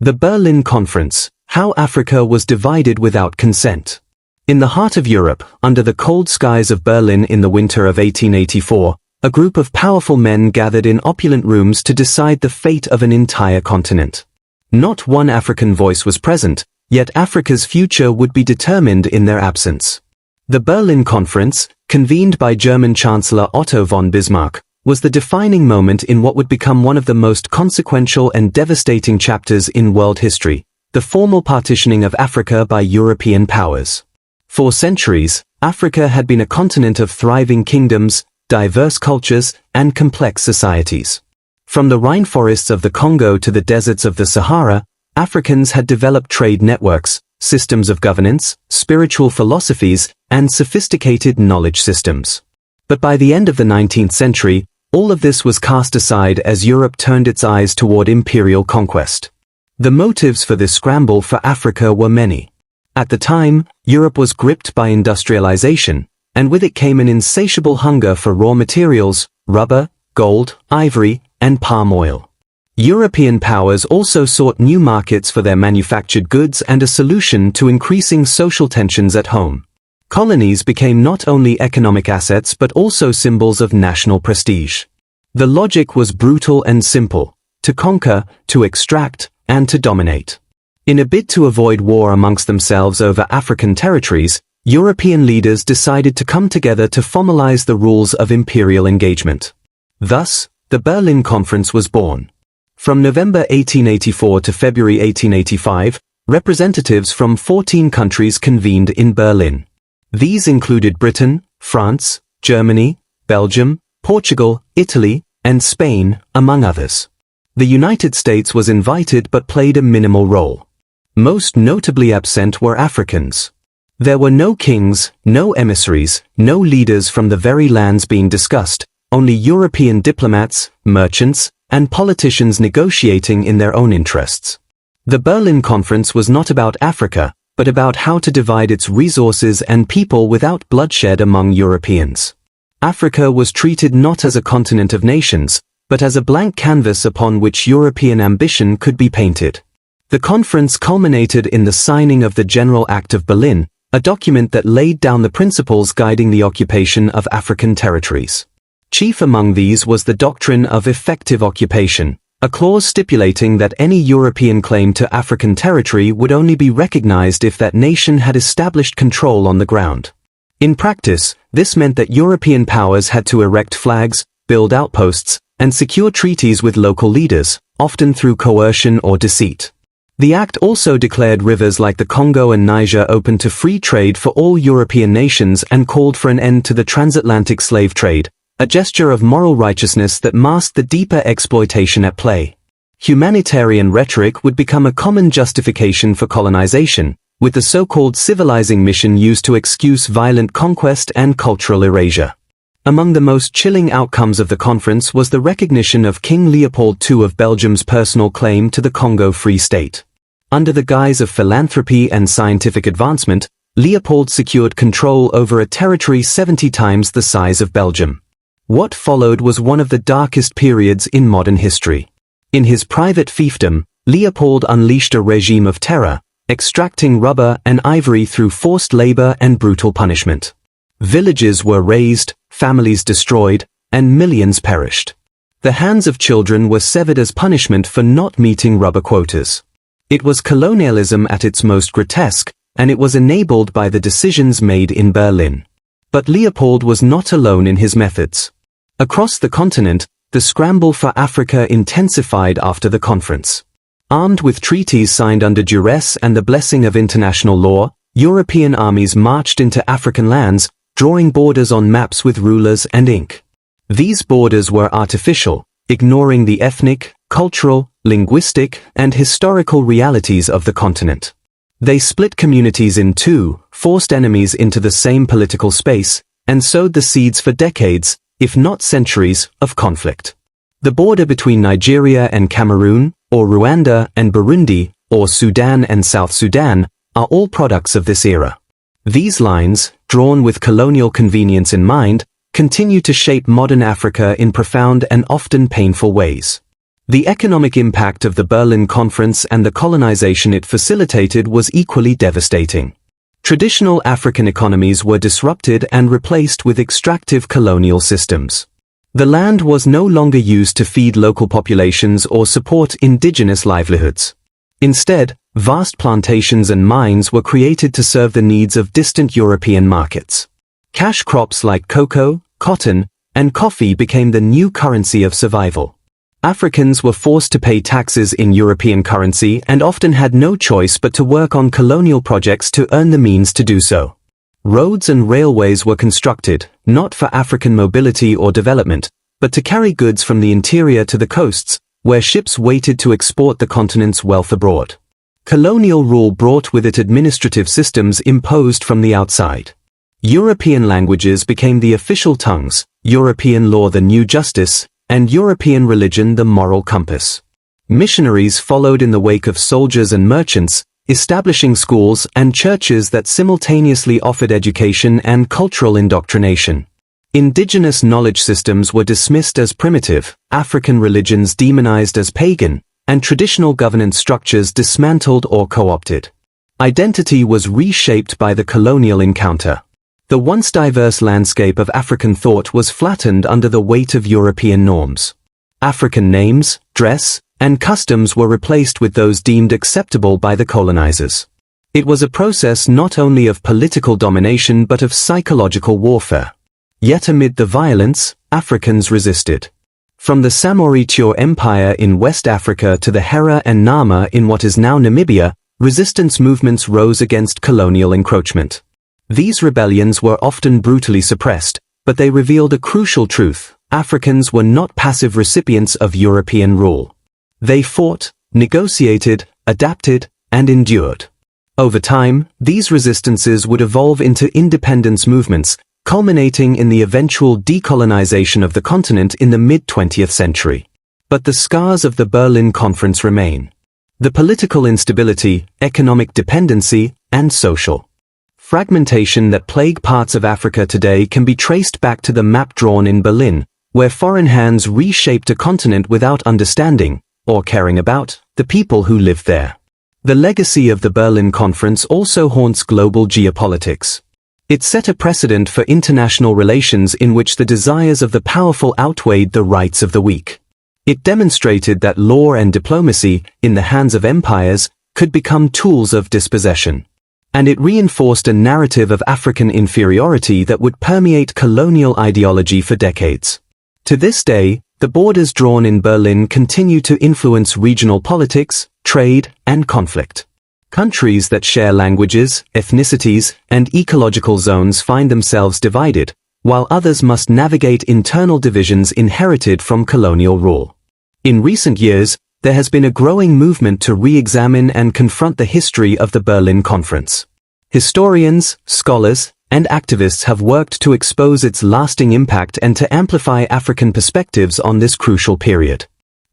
The Berlin Conference: How Africa was divided without consent. In the heart of Europe, under the cold skies of Berlin in the winter of 1884, a group of powerful men gathered in opulent rooms to decide the fate of an entire continent. Not one African voice was present, yet Africa's future would be determined in their absence. The Berlin Conference, convened by German Chancellor Otto von Bismarck, was the defining moment in what would become one of the most consequential and devastating chapters in world history, the formal partitioning of Africa by European powers. For centuries, Africa had been a continent of thriving kingdoms, diverse cultures, and complex societies. From the rainforests of the Congo to the deserts of the Sahara, Africans had developed trade networks, systems of governance, spiritual philosophies, and sophisticated knowledge systems. But by the end of the 19th century, all of this was cast aside as Europe turned its eyes toward imperial conquest. The motives for this scramble for Africa were many. At the time, Europe was gripped by industrialization, and with it came an insatiable hunger for raw materials, rubber, gold, ivory, and palm oil. European powers also sought new markets for their manufactured goods and a solution to increasing social tensions at home. Colonies became not only economic assets but also symbols of national prestige. The logic was brutal and simple: to conquer, to extract, and to dominate. In a bid to avoid war amongst themselves over African territories, European leaders decided to come together to formalize the rules of imperial engagement. Thus, the Berlin Conference was born. From November 1884 to February 1885, representatives from 14 countries convened in Berlin. These included Britain, France, Germany, Belgium, Portugal, Italy, and Spain, among others. The United States was invited but played a minimal role. Most notably absent were Africans. There were no kings, no emissaries, no leaders from the very lands being discussed, only European diplomats, merchants, and politicians negotiating in their own interests. The Berlin Conference was not about Africa, but about how to divide its resources and people without bloodshed among Europeans. Africa was treated not as a continent of nations, but as a blank canvas upon which European ambition could be painted. The conference culminated in the signing of the General Act of Berlin, a document that laid down the principles guiding the occupation of African territories. Chief among these was the doctrine of effective occupation, a clause stipulating that any European claim to African territory would only be recognized if that nation had established control on the ground. In practice, this meant that European powers had to erect flags, build outposts, and secure treaties with local leaders, often through coercion or deceit. The act also declared rivers like the Congo and Niger open to free trade for all European nations and called for an end to the transatlantic slave trade, a gesture of moral righteousness that masked the deeper exploitation at play. Humanitarian rhetoric would become a common justification for colonization, with the so-called civilizing mission used to excuse violent conquest and cultural erasure. Among the most chilling outcomes of the conference was the recognition of King Leopold II of Belgium's personal claim to the Congo Free State. Under the guise of philanthropy and scientific advancement, Leopold secured control over a territory 70 times the size of Belgium. What followed was one of the darkest periods in modern history. In his private fiefdom, Leopold unleashed a regime of terror, extracting rubber and ivory through forced labor and brutal punishment. Villages were razed, families destroyed, and millions perished. The hands of children were severed as punishment for not meeting rubber quotas. It was colonialism at its most grotesque, and it was enabled by the decisions made in Berlin. But Leopold was not alone in his methods. Across the continent, the scramble for Africa intensified after the conference. Armed with treaties signed under duress and the blessing of international law, European armies marched into African lands, drawing borders on maps with rulers and ink. These borders were artificial, ignoring the ethnic, cultural, linguistic, and historical realities of the continent. They split communities in two, forced enemies into the same political space, and sowed the seeds for decades, if not centuries, of conflict. The border between Nigeria and Cameroon, or Rwanda and Burundi, or Sudan and South Sudan, are all products of this era. These lines, drawn with colonial convenience in mind, continue to shape modern Africa in profound and often painful ways. The economic impact of the Berlin Conference and the colonization it facilitated was equally devastating. Traditional African economies were disrupted and replaced with extractive colonial systems. The land was no longer used to feed local populations or support indigenous livelihoods. Instead, vast plantations and mines were created to serve the needs of distant European markets. Cash crops like cocoa, cotton, and coffee became the new currency of survival. Africans were forced to pay taxes in European currency and often had no choice but to work on colonial projects to earn the means to do so. Roads and railways were constructed, not for African mobility or development, but to carry goods from the interior to the coasts, where ships waited to export the continent's wealth abroad. Colonial rule brought with it administrative systems imposed from the outside. European languages became the official tongues, European law the new justice, and European religion the moral compass. Missionaries followed in the wake of soldiers and merchants, establishing schools and churches that simultaneously offered education and cultural indoctrination. Indigenous knowledge systems were dismissed as primitive, African religions demonized as pagan, and traditional governance structures dismantled or co-opted. Identity was reshaped by the colonial encounter. The once diverse landscape of African thought was flattened under the weight of European norms. African names, dress, and customs were replaced with those deemed acceptable by the colonizers. It was a process not only of political domination but of psychological warfare. Yet amid the violence, Africans resisted. From the Samori Empire in West Africa to the Hera and Nama in what is now Namibia, resistance movements rose against colonial encroachment. These rebellions were often brutally suppressed, but they revealed a crucial truth: Africans were not passive recipients of European rule. They fought, negotiated, adapted, and endured. Over time, these resistances would evolve into independence movements, culminating in the eventual decolonization of the continent in the mid-20th century. But the scars of the Berlin Conference remain. The political instability, economic dependency, and social fragmentation that plague parts of Africa today can be traced back to the map drawn in Berlin, where foreign hands reshaped a continent without understanding, or caring about, the people who lived there. The legacy of the Berlin Conference also haunts global geopolitics. It set a precedent for international relations in which the desires of the powerful outweighed the rights of the weak. It demonstrated that law and diplomacy, in the hands of empires, could become tools of dispossession. And it reinforced a narrative of African inferiority that would permeate colonial ideology for decades. To this day, the borders drawn in Berlin continue to influence regional politics, trade, and conflict. Countries that share languages, ethnicities, and ecological zones find themselves divided, while others must navigate internal divisions inherited from colonial rule. In recent years, there has been a growing movement to re-examine and confront the history of the Berlin Conference. Historians, scholars, and activists have worked to expose its lasting impact and to amplify African perspectives on this crucial period.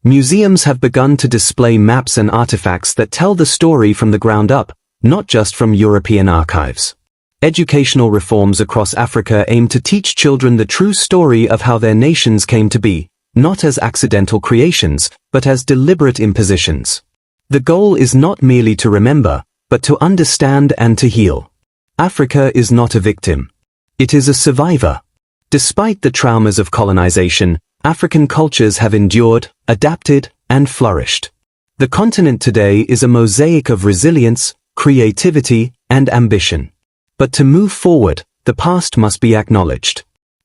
Museums have begun to display maps and artifacts that tell the story from the ground up, not just from European archives. Educational reforms across Africa aim to teach children the true story of how their nations came to be, not as accidental creations, but as deliberate impositions. The goal is not merely to remember, but to understand and to heal. Africa is not a victim. It is a survivor. Despite the traumas of colonization, African cultures have endured, adapted, and flourished. The continent today is a mosaic of resilience, creativity, and ambition. But to move forward, the past must be acknowledged.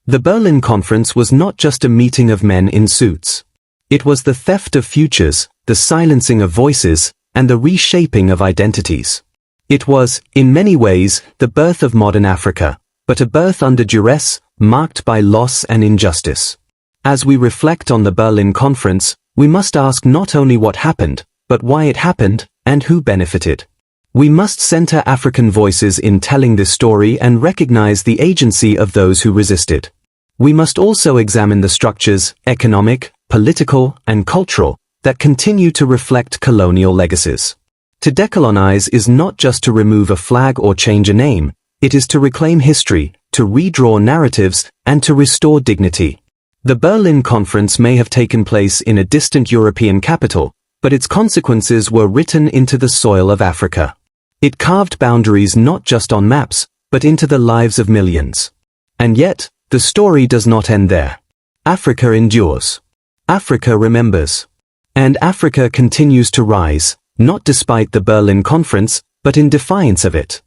The Berlin Conference was not just a meeting of men in suits. It was the theft of futures, the silencing of voices, and the reshaping of identities. It was, in many ways, the birth of modern Africa, but a birth under duress, marked by loss and injustice. As we reflect on the Berlin Conference, we must ask not only what happened, but why it happened, and who benefited. We must center African voices in telling this story and recognize the agency of those who resisted. We must also examine the structures, economic, political, and cultural, that continue to reflect colonial legacies. To decolonize is not just to remove a flag or change a name, it is to reclaim history, to redraw narratives, and to restore dignity. The Berlin Conference may have taken place in a distant European capital, but its consequences were written into the soil of Africa. It carved boundaries not just on maps, but into the lives of millions. And yet, the story does not end there. Africa endures. Africa remembers. And Africa continues to rise, not despite the Berlin Conference, but in defiance of it.